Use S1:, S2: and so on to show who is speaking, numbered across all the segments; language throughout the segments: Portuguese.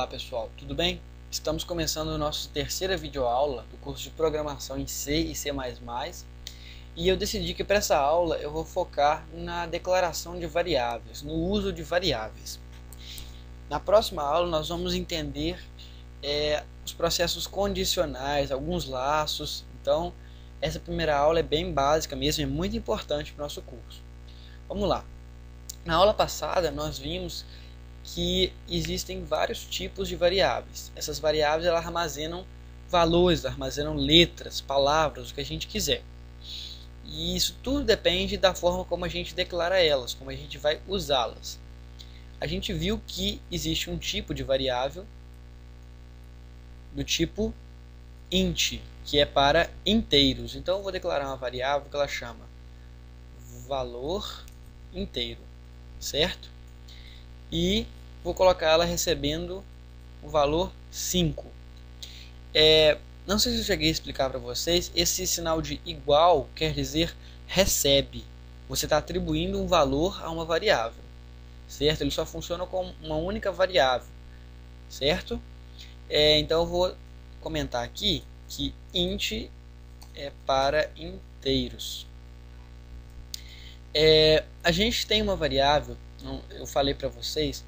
S1: Olá pessoal, tudo bem? Estamos começando a nossa terceira videoaula do curso de programação em C e C++, e eu decidi que para essa aula eu vou focar na declaração de variáveis, no uso de variáveis. Na próxima aula nós vamos entender os processos condicionais, alguns laços. Então essa primeira aula é bem básica mesmo, é muito importante para o nosso curso. Vamos lá. Na aula passada nós vimos que existem vários tipos de variáveis. Essas variáveis elas armazenam valores, armazenam letras, palavras, o que a gente quiser. E isso tudo depende da forma como a gente declara elas, como a gente vai usá-las. A gente viu que existe um tipo de variável do tipo int, que é para inteiros. Então eu vou declarar uma variável que ela chama valor inteiro, certo? E vou colocar ela recebendo o valor 5. Não sei se eu cheguei a explicar para vocês, esse sinal de igual quer dizer recebe. Você está atribuindo um valor a uma variável, certo? Ele só funciona com uma única variável, certo? Então eu vou comentar aqui que int é para inteiros. A gente tem uma variável, eu falei para vocês,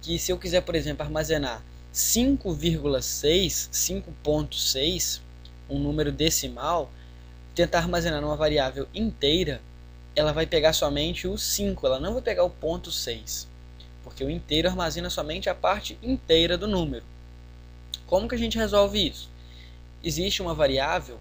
S1: que se eu quiser, por exemplo, armazenar 5,6, 5.6, um número decimal, tentar armazenar numa variável inteira, ela vai pegar somente o 5, ela não vai pegar o ponto 6, porque o inteiro armazena somente a parte inteira do número. Como que a gente resolve isso? Existe uma variável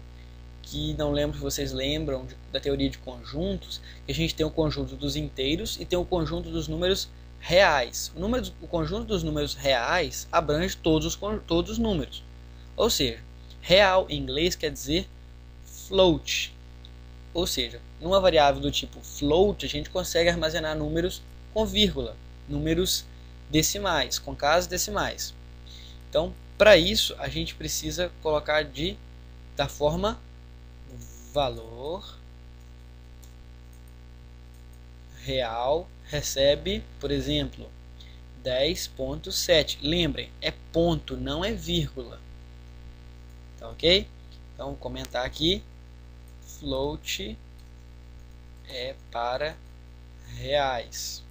S1: que não lembro se vocês lembram da teoria de conjuntos, que a gente tem o conjunto dos inteiros e tem o conjunto dos números reais. O conjunto dos números reais abrange todos os números. Ou seja, real em inglês quer dizer float. Ou seja, numa variável do tipo float, a gente consegue armazenar números com vírgula, números decimais, com casas decimais. Então, para isso, a gente precisa colocar da forma valor real recebe, por exemplo, 10.7. Lembrem, é ponto, não é vírgula. Tá ok? Então, vou comentar aqui. Float é para reais.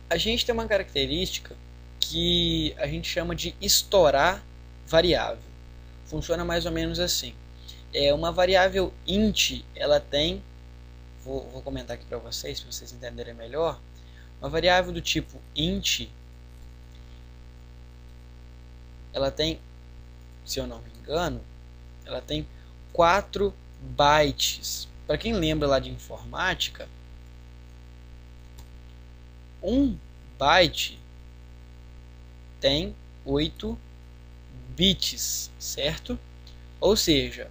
S1: A gente tem uma característica que a gente chama de estourar variável. Funciona mais ou menos assim. Uma variável int, ela tem, vou comentar aqui para vocês, para vocês entenderem melhor. Uma variável do tipo int, ela tem, se eu não me engano, ela tem 4 bytes. Para quem lembra lá de informática, 1 byte tem 8 bits, certo? Ou seja,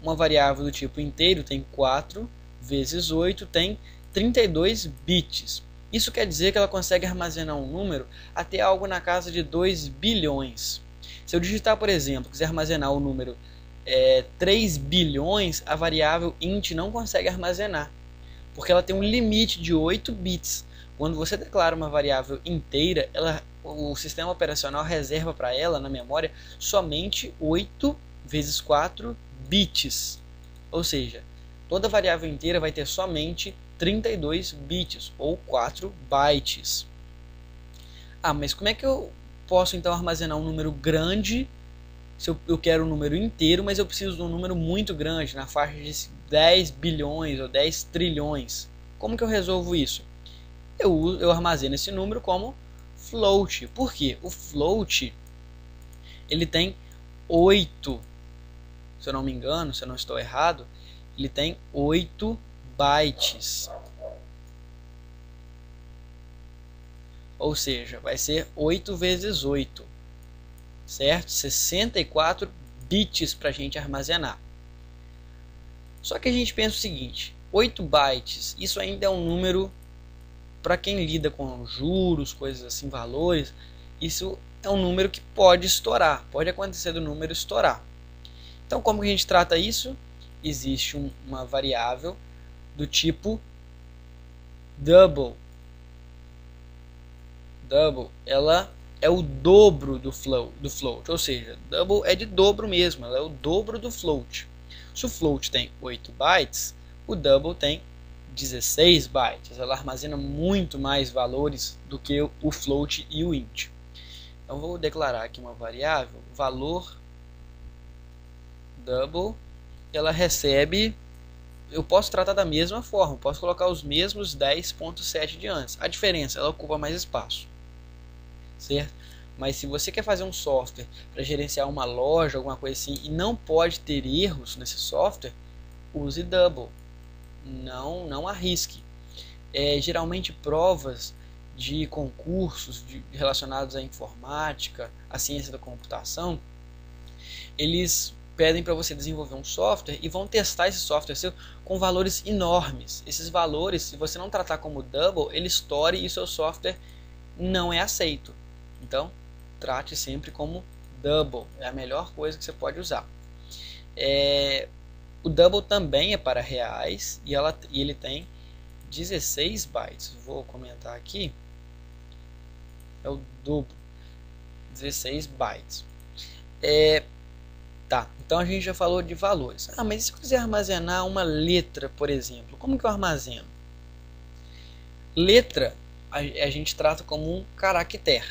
S1: uma variável do tipo inteiro tem 4 vezes 8 tem 32 bits. Isso quer dizer que ela consegue armazenar um número até algo na casa de 2 bilhões. Se eu digitar, por exemplo, quiser armazenar o número 3 bilhões, a variável int não consegue armazenar, porque ela tem um limite de 8 bits. Quando você declara uma variável inteira, o sistema operacional reserva para ela na memória somente 8 vezes 4 bits. Ou seja, toda variável inteira vai ter somente 32 bits ou 4 bytes. Mas como é que eu posso então armazenar um número grande se eu quero um número inteiro, mas eu preciso de um número muito grande, na faixa de 10 bilhões ou 10 trilhões? Como que eu resolvo isso? Eu armazeno esse número como float. Por quê? O float ele tem 8, se eu não me engano, se eu não estou errado, ele tem 8 bytes. Ou seja, vai ser 8 vezes 8, certo? 64 bits para a gente armazenar. Só que a gente pensa o seguinte, 8 bytes, isso ainda é um número, para quem lida com juros, coisas assim, valores, isso é um número que pode estourar, pode acontecer do número estourar. Então, como que a gente trata isso? Existe uma variável do tipo double. double, ela é o dobro do float, ou seja, double é de dobro mesmo, ela é o dobro do float. Se o float tem 8 bytes, o double tem 16 bytes. Ela armazena muito mais valores do que o float e o int. Então vou declarar aqui uma variável, valor double, ela recebe, eu posso tratar da mesma forma, posso colocar os mesmos 10.7 de antes. A diferença, ela ocupa mais espaço, certo? Mas se você quer fazer um software para gerenciar uma loja, alguma coisa assim, e não pode ter erros nesse software, use double. Não arrisque. Geralmente provas de concursos relacionados à informática, à ciência da computação, eles pedem para você desenvolver um software e vão testar esse software seu com valores enormes. Esses valores, se você não tratar como double, ele estoura e o seu software não é aceito. Então, trate sempre como double, é a melhor coisa que você pode usar. O double também é para reais e ele tem 16 bytes. Vou comentar aqui. É o dobro, 16 bytes. Tá, então a gente já falou de valores. Mas e se eu quiser armazenar uma letra, por exemplo? Como que eu armazeno? Letra a gente trata como um caractere.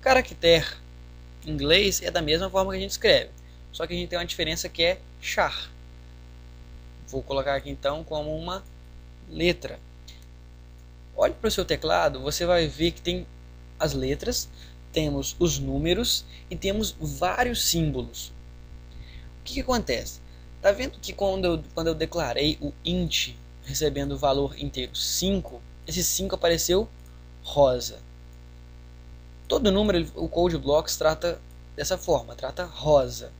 S1: Caractere em inglês é da mesma forma que a gente escreve, só que a gente tem uma diferença que é char. Vou colocar aqui então como uma letra. Olhe para o seu teclado, você vai ver que tem as letras, temos os números e temos vários símbolos. O que acontece? Tá vendo que quando eu declarei o int recebendo o valor inteiro 5, esse 5 apareceu rosa. Todo número, o Code Blocks trata dessa forma, trata rosa,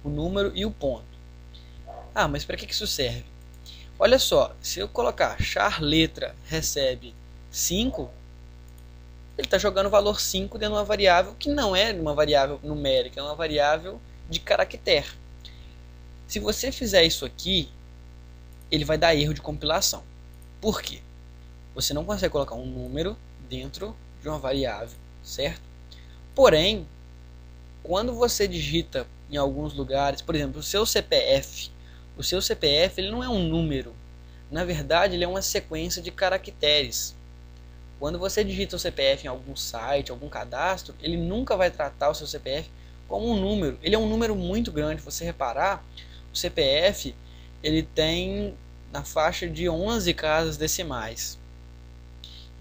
S1: o número e o ponto. Mas para que isso serve? Olha só, se eu colocar char letra recebe 5, ele está jogando o valor 5 dentro de uma variável que não é uma variável numérica, é uma variável de caractere. Se você fizer isso aqui, ele vai dar erro de compilação. Por quê? Você não consegue colocar um número dentro de uma variável, certo? Porém, quando você digita em alguns lugares, por exemplo, o seu CPF ele não é um número. Na verdade, ele é uma sequência de caracteres. Quando você digita o CPF em algum site, algum cadastro, ele nunca vai tratar o seu CPF como um número. Ele é um número muito grande. Se você reparar, o CPF ele tem na faixa de 11 casas decimais.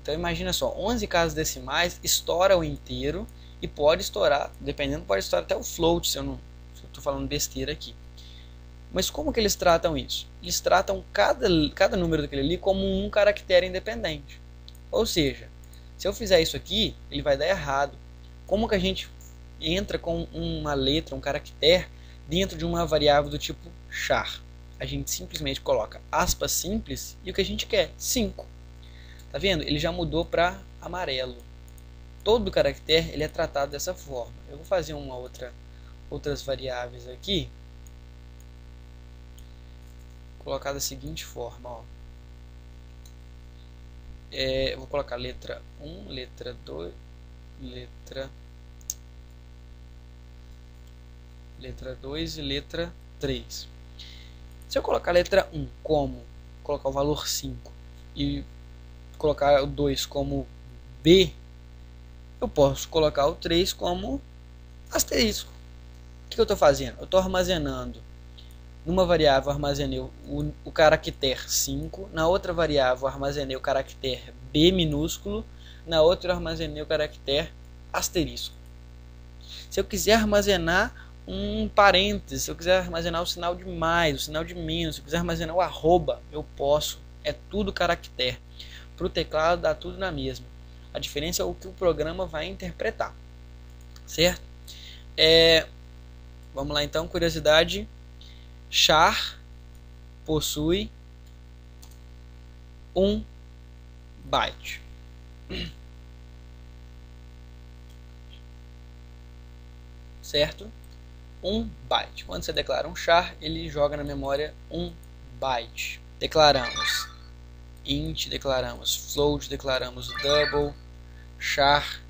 S1: Então imagina só, 11 casas decimais estoura o inteiro e pode estourar, dependendo, pode estourar até o float, se eu estou falando besteira aqui. Mas como que eles tratam isso? Eles tratam cada número daquele ali como um caractere independente. Ou seja, se eu fizer isso aqui, ele vai dar errado. Como que a gente entra com uma letra, um caractere, dentro de uma variável do tipo char? A gente simplesmente coloca aspas simples e o que a gente quer, 5. Tá vendo? Ele já mudou para amarelo. Todo caractere ele é tratado dessa forma. Eu vou fazer outras variáveis aqui. Colocar da seguinte forma, ó. Eu vou colocar letra 1, letra 2, letra 2 e letra 3. Se eu colocar a letra 1 como colocar o valor 5 e colocar o 2 como B, eu posso colocar o 3 como asterisco. O que eu estou fazendo? Eu estou armazenando. Numa variável armazenei o caractere 5, na outra variável armazenei o caractere B minúsculo, na outra armazenei o caractere asterisco. Se eu quiser armazenar um parêntese, se eu quiser armazenar o sinal de mais, o sinal de menos, se eu quiser armazenar o arroba, eu posso. É tudo caractere. Para o teclado dá tudo na mesma. A diferença é o que o programa vai interpretar. Certo? Vamos lá então, curiosidade. Char possui 1 byte. Certo? 1 byte. Quando você declara um char, ele joga na memória 1 byte. Declaramos int, declaramos float, declaramos double, char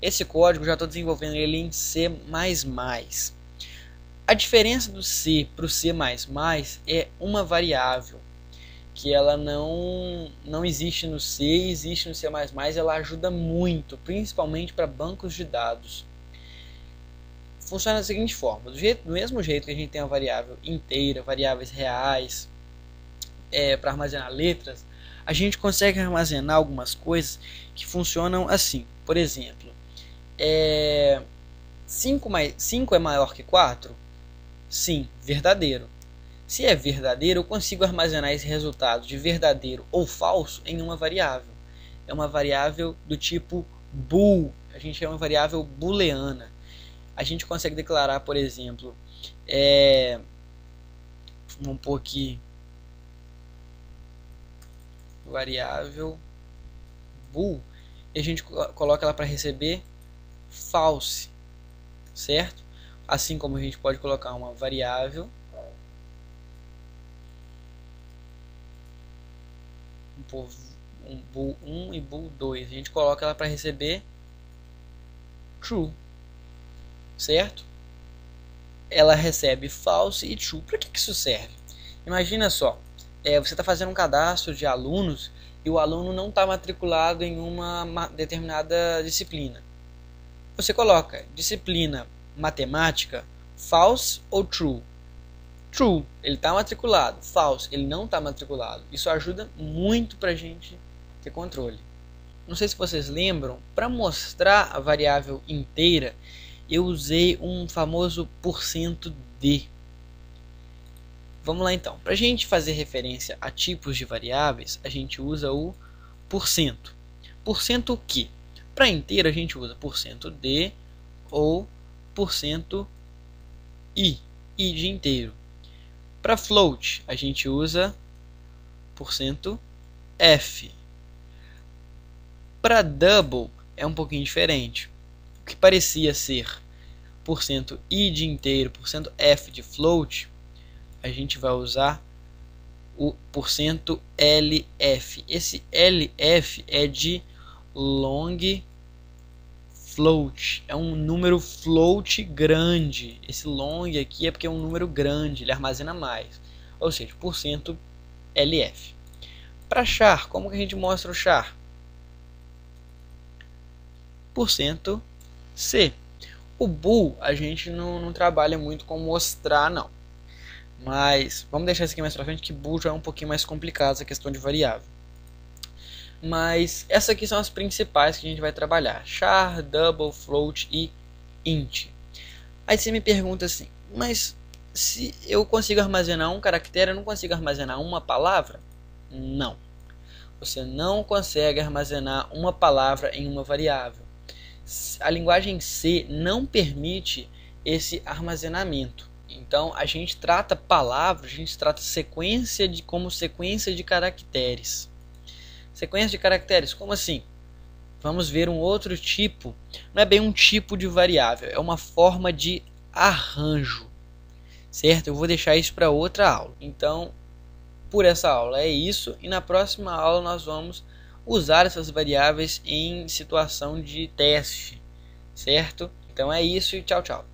S1: Esse código já estou desenvolvendo ele em C++. A diferença do C para o C++ é uma variável que ela não existe no C, existe no C++. Ela ajuda muito, principalmente para bancos de dados. Funciona da seguinte forma: do mesmo jeito que a gente tem a variável inteira, variáveis reais, para armazenar letras, a gente consegue armazenar algumas coisas que funcionam assim. Por exemplo, 5 é maior que 4? Sim, verdadeiro. Se é verdadeiro, eu consigo armazenar esse resultado de verdadeiro ou falso em uma variável. É uma variável do tipo bool. A gente chama de variável booleana. A gente consegue declarar, por exemplo, vamos pôr aqui variável bool, e a gente coloca ela para receber false, certo? Assim como a gente pode colocar uma variável bool 1 e bool 2, a gente coloca ela para receber true, certo? Ela recebe false e true. Para que isso serve? Imagina só, você está fazendo um cadastro de alunos e o aluno não está matriculado em uma determinada disciplina. Você coloca disciplina matemática, false ou true? True, ele está matriculado. False, ele não está matriculado. Isso ajuda muito para a gente ter controle. Não sei se vocês lembram, para mostrar a variável inteira, eu usei um famoso %d. Vamos lá então. Para a gente fazer referência a tipos de variáveis, a gente usa o %. Porcento o quê? Para inteiro a gente usa %d ou %i, i de inteiro. Para float a gente usa %f. Para double é um pouquinho diferente. O que parecia ser %i de inteiro, %f de float, a gente vai usar o %lf. Esse lf é de long float, é um número float grande. Esse long aqui é porque é um número grande, ele armazena mais, ou seja, %lf. Para char, como que a gente mostra o char? %c. O bool a gente não trabalha muito com mostrar, não. Mas vamos deixar isso aqui mais pra frente, que bool já é um pouquinho mais complicado, essa questão de variável. Mas essas aqui são as principais que a gente vai trabalhar: char, double, float e int. Aí você me pergunta assim, mas se eu consigo armazenar um caractere, eu não consigo armazenar uma palavra? Não. Você não consegue armazenar uma palavra em uma variável. A linguagem C não permite esse armazenamento. Então a gente trata palavras, a gente trata sequência como sequência de caracteres. Sequência de caracteres, como assim? Vamos ver um outro tipo. Não é bem um tipo de variável, é uma forma de arranjo, certo? Eu vou deixar isso para outra aula. Então, por essa aula é isso, e na próxima aula nós vamos usar essas variáveis em situação de teste, certo? Então é isso e tchau, tchau.